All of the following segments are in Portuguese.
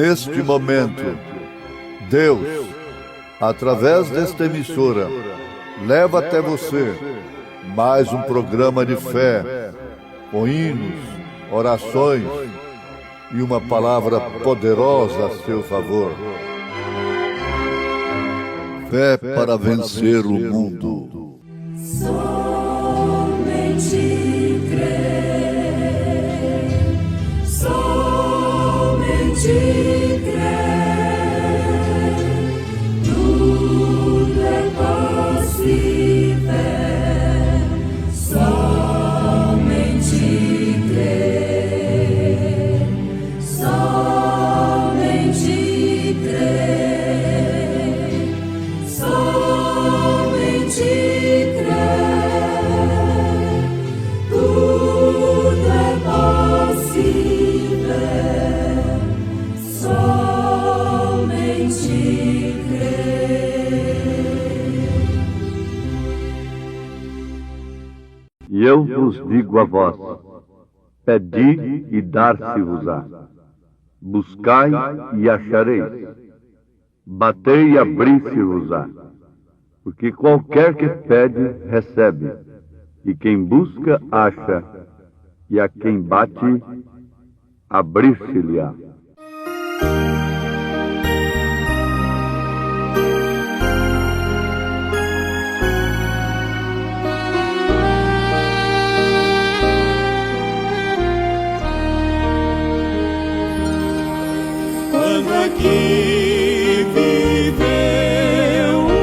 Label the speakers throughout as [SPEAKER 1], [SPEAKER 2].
[SPEAKER 1] neste momento, Deus, através desta emissora, leva até você mais um programa de fé, com hinos, orações e uma palavra poderosa a seu favor. Fé para vencer o mundo.
[SPEAKER 2] Somente crer, somente crer, tudo é possível. Somente crer, somente crer, somente crer, tudo é possível. Somente crer.
[SPEAKER 3] E eu vos digo a vós: pedi e dar-se-vos-á. Buscai e achareis. Batei e abri-se-vos-á. Porque qualquer que pede, recebe. E quem busca, acha. E a quem bate, abrir-se-lhe-á.
[SPEAKER 2] Quando aqui viveu o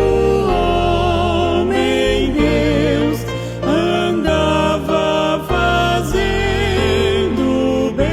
[SPEAKER 2] homem, Deus andava fazendo bem.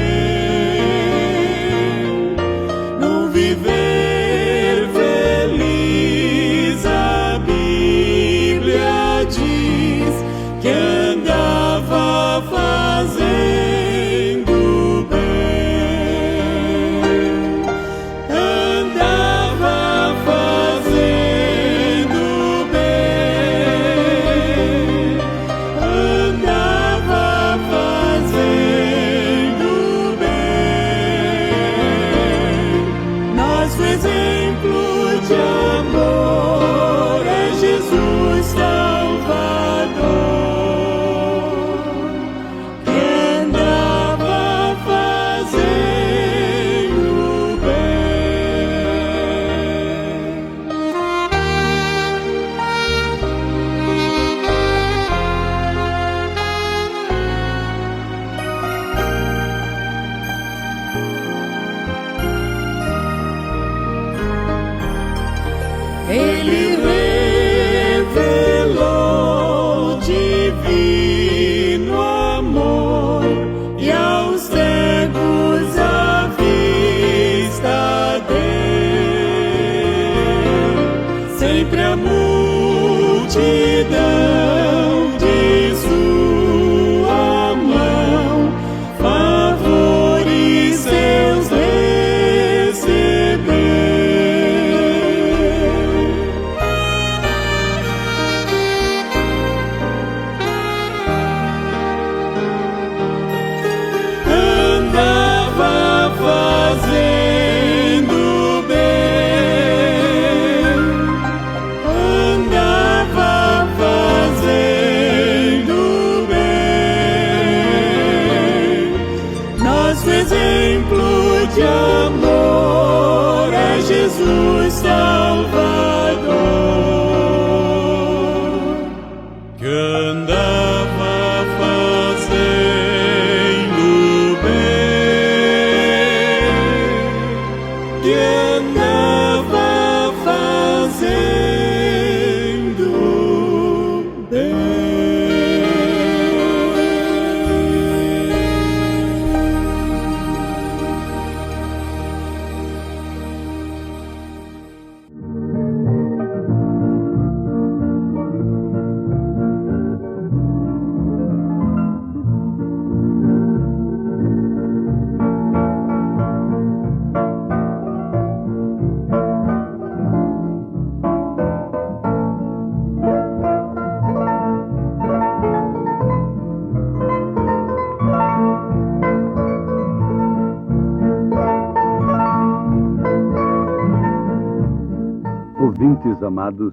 [SPEAKER 3] amados,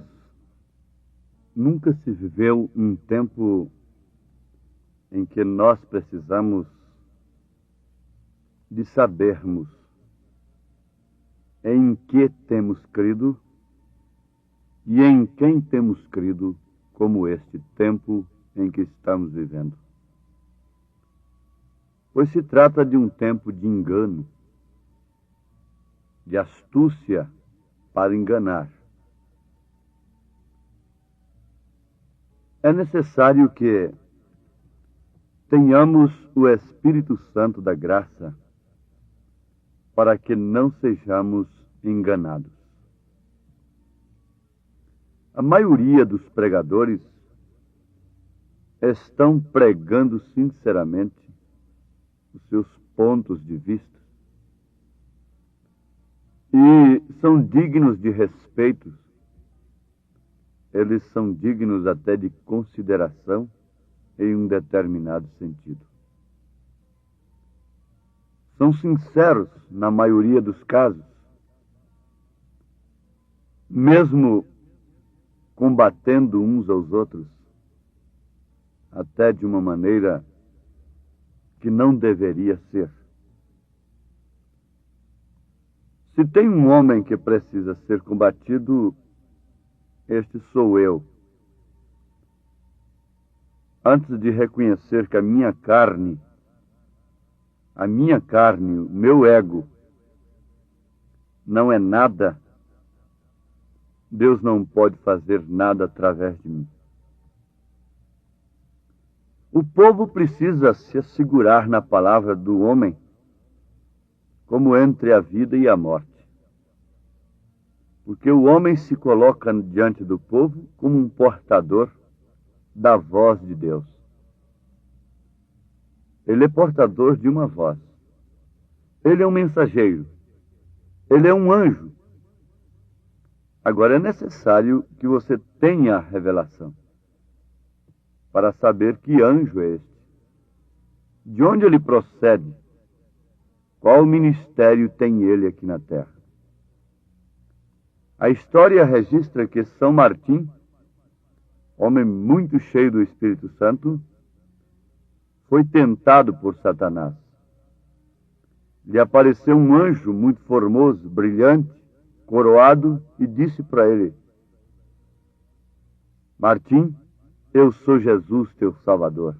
[SPEAKER 3] nunca se viveu um tempo em que nós precisamos de sabermos em que temos crido e em quem temos crido, como este tempo em que estamos vivendo. Pois se trata de um tempo de engano, de astúcia para enganar. É necessário que tenhamos o Espírito Santo da graça para que não sejamos enganados. A maioria dos pregadores estão pregando sinceramente os seus pontos de vista e são dignos de respeito. Eles são dignos até de consideração em um determinado sentido. São sinceros na maioria dos casos, mesmo combatendo uns aos outros, até de uma maneira que não deveria ser. Se tem um homem que precisa ser combatido, este sou eu. Antes de reconhecer que a minha carne, o meu ego, não é nada, Deus não pode fazer nada através de mim. O povo precisa se assegurar na palavra do homem, como entre a vida e a morte. Porque o homem se coloca diante do povo como um portador da voz de Deus. Ele é portador de uma voz. Ele é um mensageiro. Ele é um anjo. Agora é necessário que você tenha a revelação para saber que anjo é este, de onde ele procede, qual ministério tem ele aqui na terra. A história registra que São Martim, homem muito cheio do Espírito Santo, foi tentado por Satanás. Lhe apareceu um anjo muito formoso, brilhante, coroado, e disse para ele: Martim, eu sou Jesus, teu Salvador.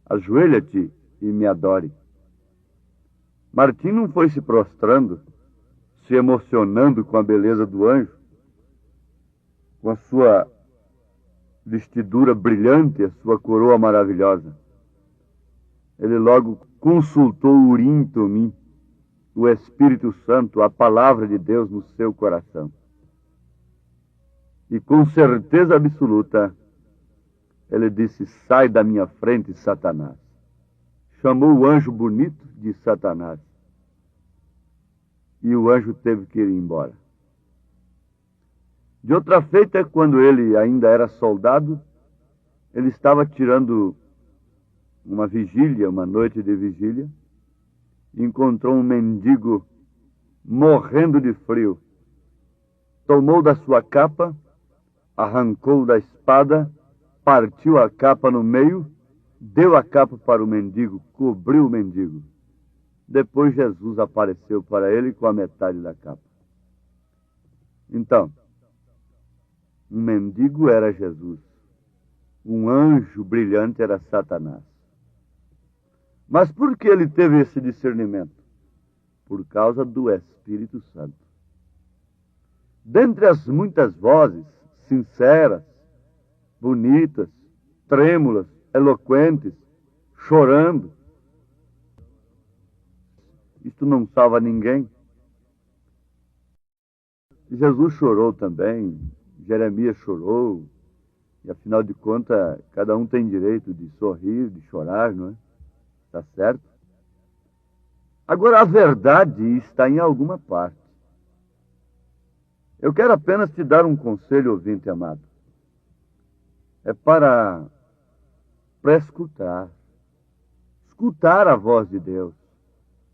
[SPEAKER 3] Ajoelha-te e me adore. Martim não foi se prostrando, se emocionando com a beleza do anjo, com a sua vestidura brilhante, a sua coroa maravilhosa. Ele logo consultou o Urim Tumim, o Espírito Santo, a palavra de Deus no seu coração. E com certeza absoluta, ele disse: sai da minha frente, Satanás. Chamou o anjo bonito de Satanás. E o anjo teve que ir embora. De outra feita, quando ele ainda era soldado, ele estava tirando uma vigília, uma noite de vigília, e encontrou um mendigo morrendo de frio. Tomou da sua capa, arrancou da espada, partiu a capa no meio, deu a capa para o mendigo, cobriu o mendigo. Depois Jesus apareceu para ele com a metade da capa. Então, um mendigo era Jesus, um anjo brilhante era Satanás. Mas por que ele teve esse discernimento? Por causa do Espírito Santo. Dentre as muitas vozes sinceras, bonitas, trêmulas, eloquentes, chorando, isto não salva ninguém. Jesus chorou também, Jeremias chorou, e afinal de contas, cada um tem direito de sorrir, de chorar, não é? Está certo? Agora, a verdade está em alguma parte. Eu quero apenas te dar um conselho, ouvinte amado. É para escutar a voz de Deus.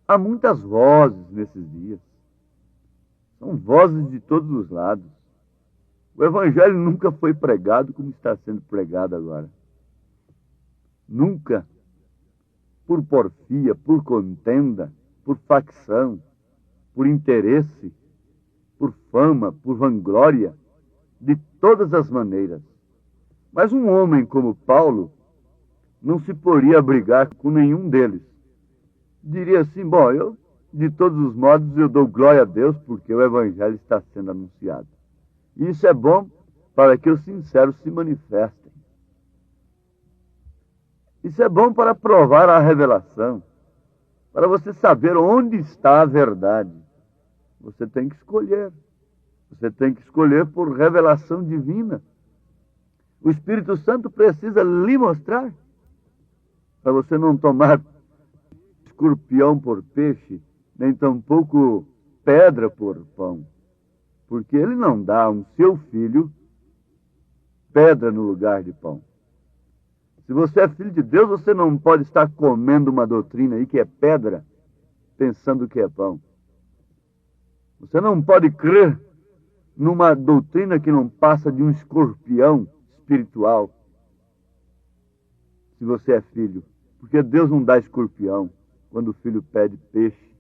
[SPEAKER 3] Há muitas vozes nesses dias. São vozes de todos os lados. O Evangelho nunca foi pregado como está sendo pregado agora. Nunca. Por porfia, por contenda, por facção, por interesse, por fama, por vanglória, de todas as maneiras. Mas um homem como Paulo não se poria a brigar com nenhum deles. Diria assim, bom, eu, de todos os modos, eu dou glória a Deus porque o Evangelho está sendo anunciado. E isso é bom para que os sinceros se manifestem. Isso é bom para provar a revelação, para você saber onde está a verdade. Você tem que escolher. Você tem que escolher por revelação divina. O Espírito Santo precisa lhe mostrar, para você não tomar escorpião por peixe, nem tampouco pedra por pão. Porque ele não dá a um seu filho pedra no lugar de pão. Se você é filho de Deus, você não pode estar comendo uma doutrina aí que é pedra, pensando que é pão. Você não pode crer numa doutrina que não passa de um escorpião espiritual, se você é filho. Porque Deus não dá escorpião quando o filho pede peixe.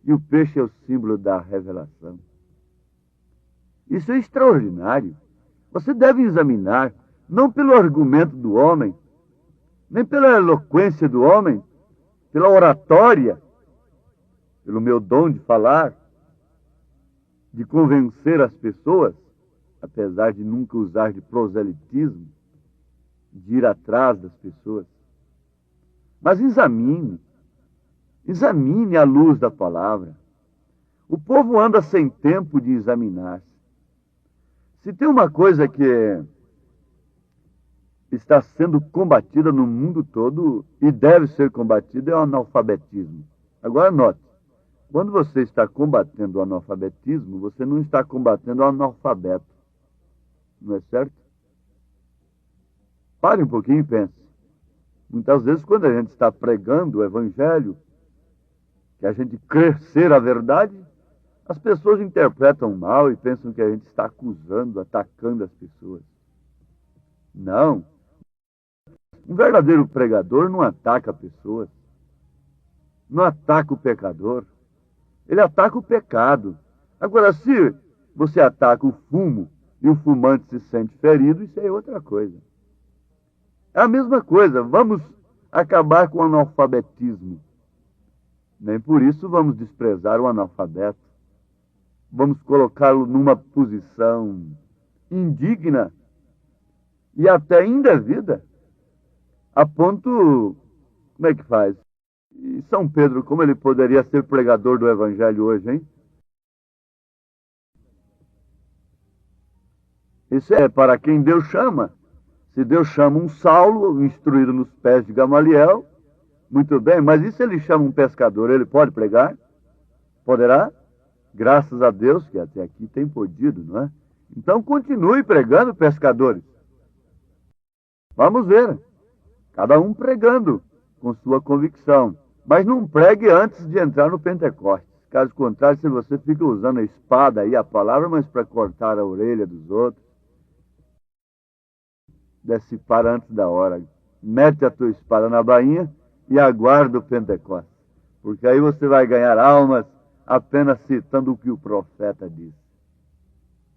[SPEAKER 3] E o peixe é o símbolo da revelação. Isso é extraordinário. Você deve examinar, não pelo argumento do homem, nem pela eloquência do homem, pela oratória, pelo meu dom de falar, de convencer as pessoas, apesar de nunca usar de proselitismo, de ir atrás das pessoas. Mas examine à luz da palavra. O povo anda sem tempo de examinar-se. Se tem uma coisa que está sendo combatida no mundo todo e deve ser combatida é o analfabetismo. Agora note, quando você está combatendo o analfabetismo, você não está combatendo o analfabeto. Não é certo? Pare um pouquinho e pense. Muitas vezes, quando a gente está pregando o Evangelho, que a gente crê ser a verdade, as pessoas interpretam mal e pensam que a gente está acusando, atacando as pessoas. Não. Um verdadeiro pregador não ataca pessoas. Não ataca o pecador. Ele ataca o pecado. Agora, se você ataca o fumo e o fumante se sente ferido, isso é outra coisa. É a mesma coisa. Vamos acabar com o analfabetismo. Nem por isso vamos desprezar o analfabeto. Vamos colocá-lo numa posição indigna e até indevida, a ponto... Como é que faz? E São Pedro, como ele poderia ser pregador do Evangelho hoje, hein? Isso é para quem Deus chama. Se Deus chama um Saulo, instruído nos pés de Gamaliel, muito bem, mas e se ele chama um pescador, ele pode pregar? Poderá? Graças a Deus que até aqui tem podido, não é? Então continue pregando, pescadores. Vamos ver. Cada um pregando com sua convicção. Mas não pregue antes de entrar no Pentecostes. Caso contrário, se você fica usando a espada e a palavra, mas para cortar a orelha dos outros, desce para antes da hora. Mete a tua espada na bainha e aguarda o Pentecostes. Porque aí você vai ganhar almas apenas citando o que o profeta disse.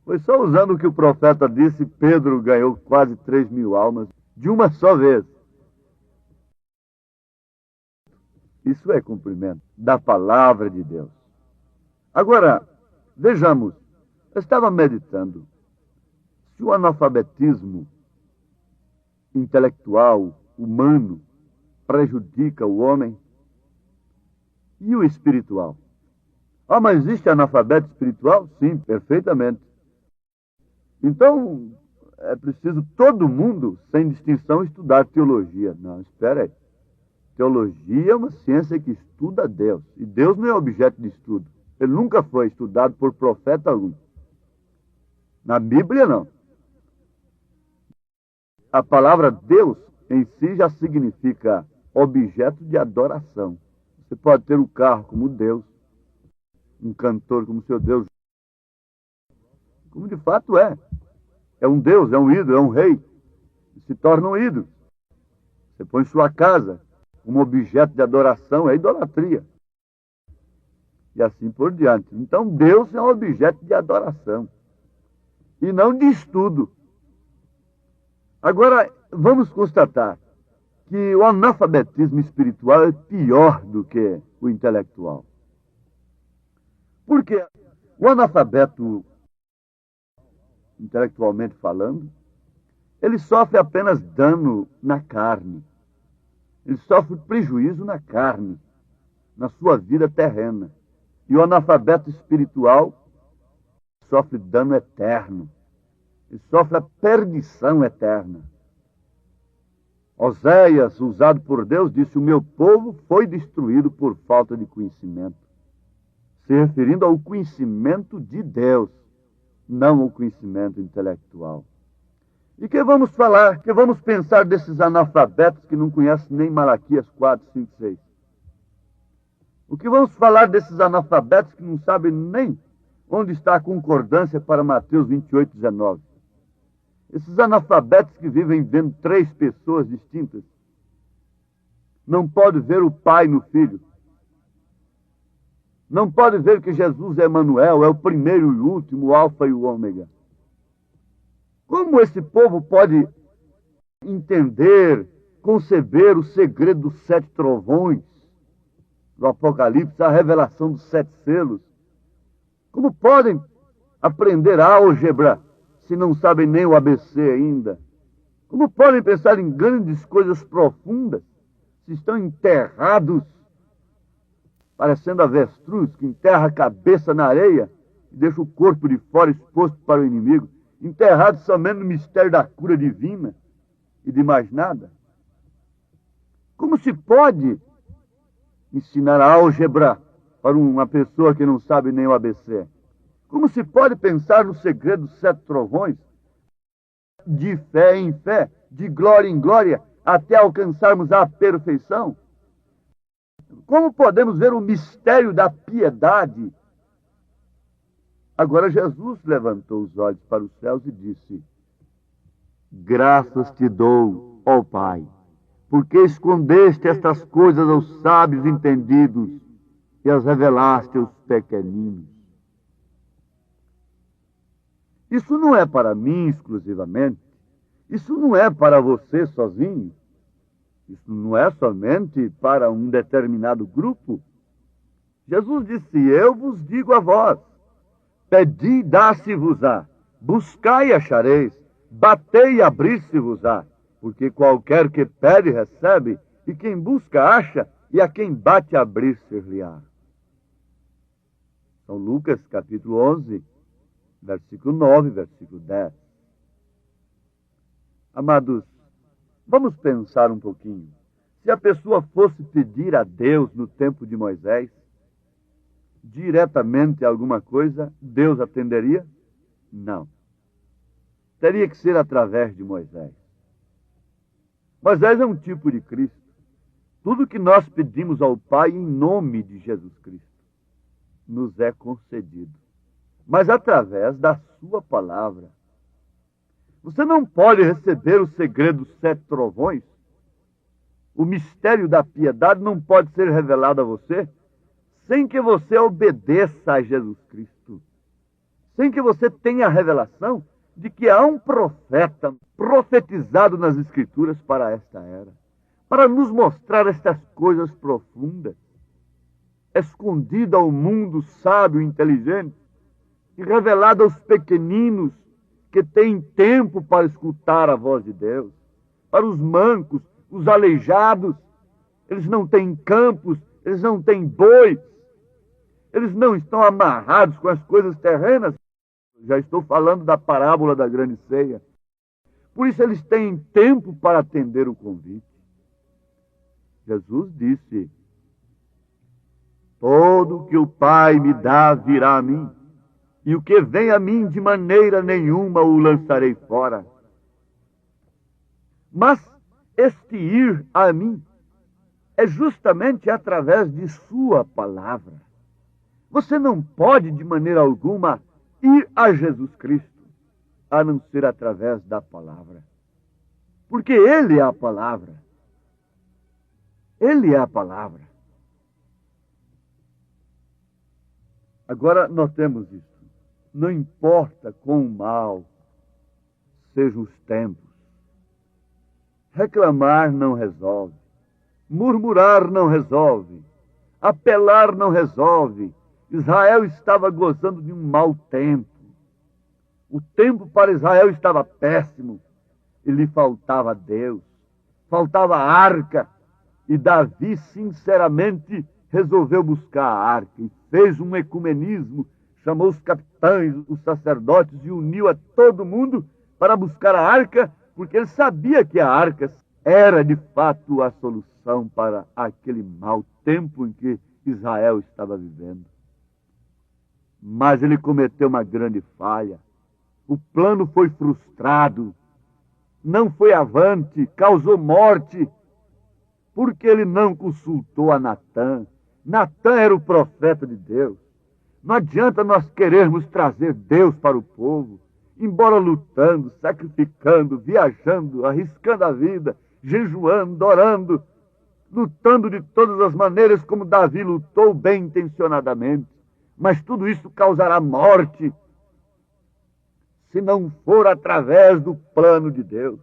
[SPEAKER 3] Foi só usando o que o profeta disse, Pedro ganhou quase 3.000 almas de uma só vez. Isso é cumprimento da palavra de Deus. Agora, vejamos, eu estava meditando. Se o analfabetismo intelectual, humano, prejudica o homem, e o espiritual? Ah, mas existe analfabeto espiritual? Sim, perfeitamente. Então, é preciso todo mundo, sem distinção, estudar teologia. Não, espera aí. Teologia é uma ciência que estuda Deus. E Deus não é objeto de estudo. Ele nunca foi estudado por profeta algum. Na Bíblia, não. A palavra Deus em si já significa objeto de adoração. Você pode ter um carro como Deus, um cantor como seu Deus, como de fato é. é um Deus, é um ídolo, é um rei. E se torna um ídolo. Você põe sua casa como objeto de adoração, é idolatria. E assim por diante. Então Deus é um objeto de adoração. E não de estudo. Agora, vamos constatar que o analfabetismo espiritual é pior do que o intelectual. Porque o analfabeto, intelectualmente falando, ele sofre apenas dano na carne. Ele sofre prejuízo na carne, na sua vida terrena. E o analfabeto espiritual sofre dano eterno. Ele sofre a perdição eterna. Oséias, usado por Deus, disse: o meu povo foi destruído por falta de conhecimento. Se referindo ao conhecimento de Deus, não ao conhecimento intelectual. E que vamos falar, que vamos pensar desses analfabetos que não conhecem nem Malaquias 4, 5, 6? O que vamos falar desses analfabetos que não sabem nem onde está a concordância para Mateus 28, 19? Esses analfabetos que vivem vendo três pessoas distintas, não pode ver o Pai no Filho. Não pode ver que Jesus é Emanuel, é o primeiro e o último, o Alfa e o Ômega. Como esse povo pode entender, conceber o segredo dos 7 trovões do Apocalipse, a revelação dos 7 selos? Como podem aprender álgebra se não sabem nem o ABC ainda? Como podem pensar em grandes coisas profundas se estão enterrados, parecendo avestruz que enterra a cabeça na areia e deixa o corpo de fora exposto para o inimigo, enterrados somente no mistério da cura divina e de mais nada? Como se pode ensinar álgebra para uma pessoa que não sabe nem o ABC? Como se pode pensar no segredo dos 7 trovões, de fé em fé, de glória em glória, até alcançarmos a perfeição? Como podemos ver o mistério da piedade? Agora Jesus levantou os olhos para os céus e disse: graças te dou, ó Pai, porque escondeste estas coisas aos sábios entendidos e as revelaste aos pequeninos. Isso não é para mim exclusivamente. Isso não é para você sozinho. Isso não é somente para um determinado grupo. Jesus disse: eu vos digo a vós, pedi e dá-se-vos-á, buscai e achareis, batei e abrir-se-vos-á, porque qualquer que pede recebe, e quem busca acha, e a quem bate abrir-se-lhe-á. São Lucas capítulo 11, versículo 9, versículo 10. Amados, vamos pensar um pouquinho. Se a pessoa fosse pedir a Deus no tempo de Moisés, diretamente alguma coisa, Deus atenderia? Não. Teria que ser através de Moisés. Moisés é um tipo de Cristo. Tudo que nós pedimos ao Pai em nome de Jesus Cristo nos é concedido, mas através da sua palavra. Você não pode receber o segredo dos 7 trovões. O mistério da piedade não pode ser revelado a você sem que você obedeça a Jesus Cristo. Sem que você tenha a revelação de que há um profeta profetizado nas Escrituras para esta era, para nos mostrar estas coisas profundas, escondida ao mundo sábio e inteligente, e revelada aos pequeninos que têm tempo para escutar a voz de Deus. Para os mancos, os aleijados, eles não têm campos, eles não têm bois, eles não estão amarrados com as coisas terrenas. Já estou falando da parábola da grande ceia. Por isso eles têm tempo para atender o convite. Jesus disse: todo que o Pai me dá virá a mim, e o que vem a mim de maneira nenhuma o lançarei fora. Mas este ir a mim é justamente através de sua palavra. Você não pode de maneira alguma ir a Jesus Cristo a não ser através da palavra. Porque Ele é a palavra. Ele é a palavra. Agora, notemos isso. Não importa quão mal sejam os tempos. Reclamar não resolve. Murmurar não resolve. Apelar não resolve. Israel estava gozando de um mau tempo. O tempo para Israel estava péssimo. E lhe faltava Deus. Faltava a arca. E Davi, sinceramente, resolveu buscar a arca. E fez um ecumenismo. Chamou os capitães, os sacerdotes e uniu a todo mundo para buscar a arca, porque ele sabia que a arca era de fato a solução para aquele mau tempo em que Israel estava vivendo. Mas ele cometeu uma grande falha. O plano foi frustrado, não foi avante, causou morte, porque ele não consultou a Natã. Natã era o profeta de Deus. Não adianta nós querermos trazer Deus para o povo, embora lutando, sacrificando, viajando, arriscando a vida, jejuando, orando, lutando de todas as maneiras como Davi lutou bem intencionadamente. Mas tudo isso causará morte se não for através do plano de Deus.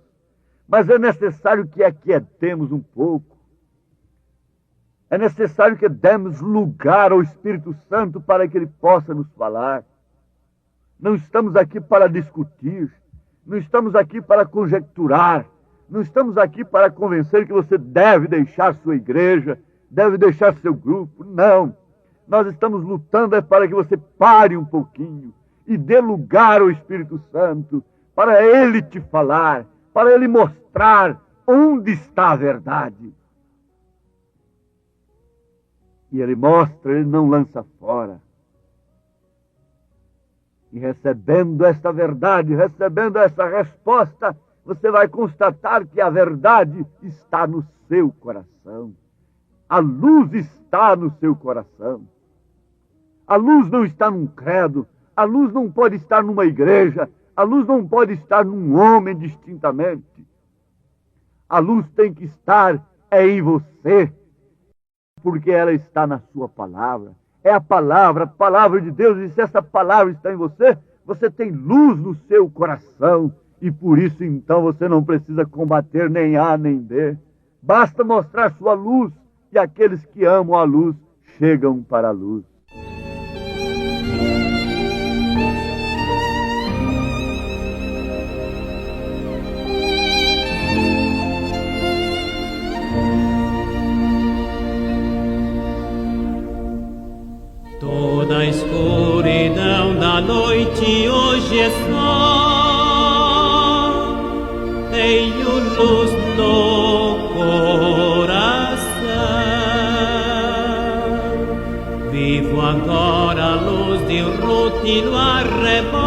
[SPEAKER 3] Mas é necessário que aquietemos um pouco. É necessário que demos lugar ao Espírito Santo para que Ele possa nos falar. Não estamos aqui para discutir, não estamos aqui para conjecturar, não estamos aqui para convencer que você deve deixar sua igreja, deve deixar seu grupo. Não. Nós estamos lutando para que você pare um pouquinho e dê lugar ao Espírito Santo para Ele te falar, para Ele mostrar onde está a verdade. E Ele mostra, Ele não lança fora. E recebendo esta verdade, recebendo essa resposta, você vai constatar que a verdade está no seu coração. A luz está no seu coração. A luz não está num credo, a luz não pode estar numa igreja, a luz não pode estar num homem distintamente. A luz tem que estar em você, porque ela está na sua palavra. É a palavra de Deus, e se essa palavra está em você, você tem luz no seu coração, e por isso então você não precisa combater nem A nem B. Basta mostrar sua luz, e aqueles que amam a luz chegam para a luz.
[SPEAKER 4] Toda a escuridão da noite hoje é só, tenho luz no coração. Vivo agora a luz de Ruth no arrebol,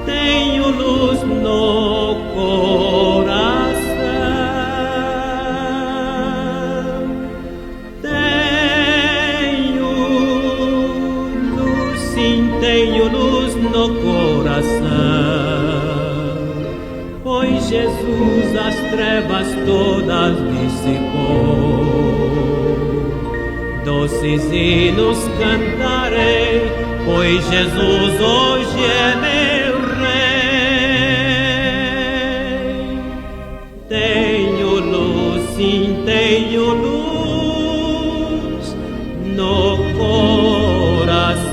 [SPEAKER 4] tenho luz no coração. Tenho luz no coração, pois Jesus as trevas todas dissipou. Doces hinos cantarei, pois Jesus hoje é meu Rei. Tenho luz, sim, tenho luz no coração.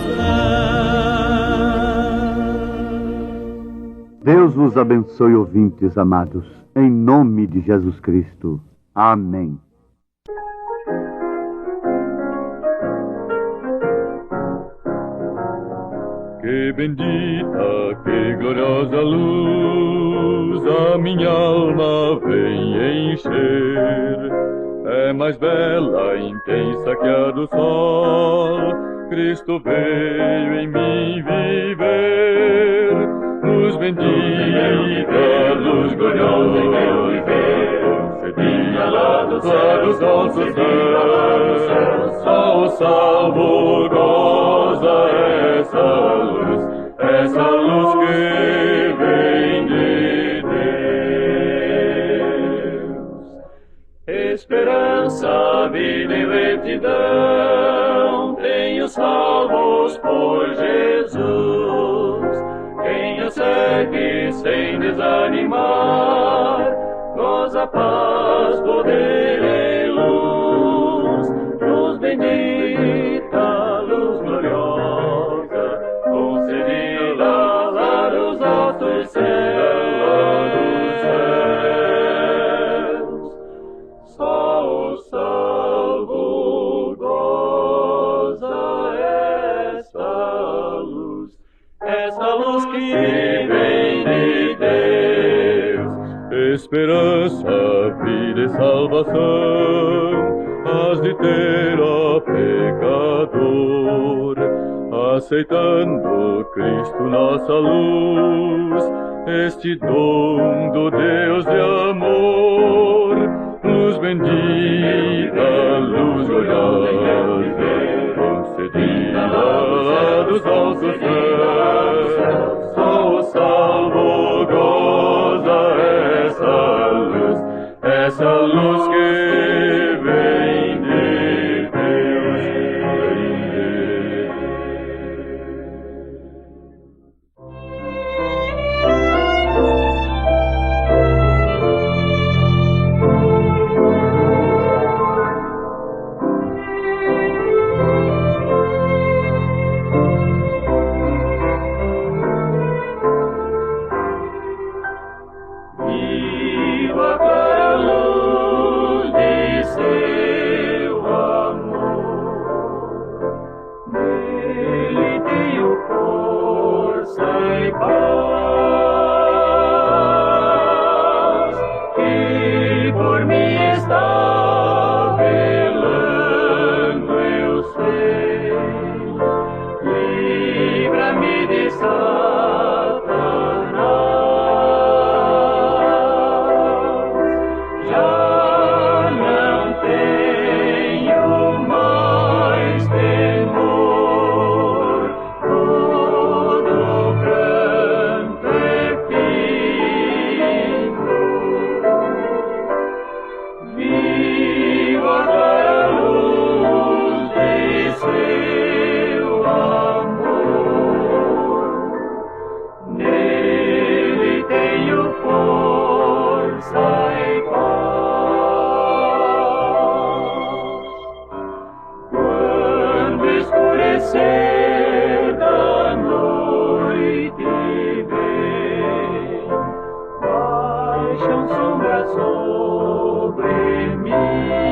[SPEAKER 3] Deus vos abençoe, ouvintes amados, em nome de Jesus Cristo. Amém.
[SPEAKER 5] Que bendita, que gloriosa luz a minha alma vem encher. É mais bela, intensa que a do sol. Cristo veio em mim viver. Luz bendita, luz gloriosa em meu viver. Cedinha lá dos nossos céus, só o salvo goza essa luz. essa luz que vem de Deus. Esperança, vida e retidão, tenho salvos por Jesus. Quem o segue sem desanimar, goza paz, poder e luz. Luz bendita, luz gloriosa, concedida lá dos altos céus. Só o salvo goza essa luz que vem de Deus. Esperança, vida e salvação, has de ter, ó pecador, aceitando Cristo nossa luz, este dom do Deus de amor. Luz bendita, luz gloriosa, concedida lá dos altos céus. Só o salvo goza essa luz que vem de Deus. Viva para a luz de seu amor, nele tenho força e paz, que por mim está velando, eu sei. Livra-me de escurecer da noite vem, baixam sombras sobre mim.